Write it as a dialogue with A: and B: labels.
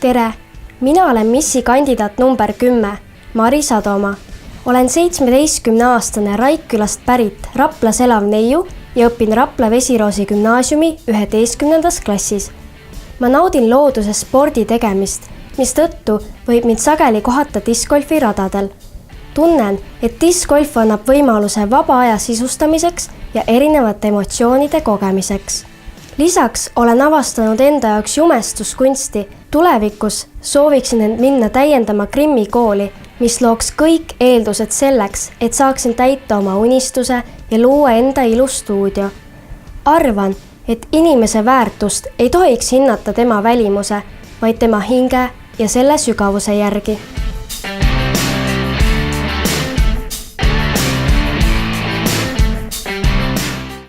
A: Tere! Mina olen missi kandidaat number 10, Mari Sadomaa. Olen 17-aastane Raikkülast pärit Raplas elav neiu ja õpin Rapla Vesiroosi gümnaasiumi 11. klassis. Ma naudin looduses spordi tegemist, mistõttu võib mind sageli kohata discgolfi radadel. Tunnen, et discgolf annab võimaluse vaba aja sisustamiseks ja erinevate emotsioonide kogemiseks. Lisaks olen avastanud enda jaoks jumestuskunsti. Tulevikus sooviksin end minna täiendama Krimmi kooli, mis looks kõik eeldused selleks, et saaksin täita oma unistuse ja luua enda ilustuudio. Arvan, et inimese väärtust ei tohiks hinnata tema välimuse, vaid tema hinge ja selle sügavuse järgi.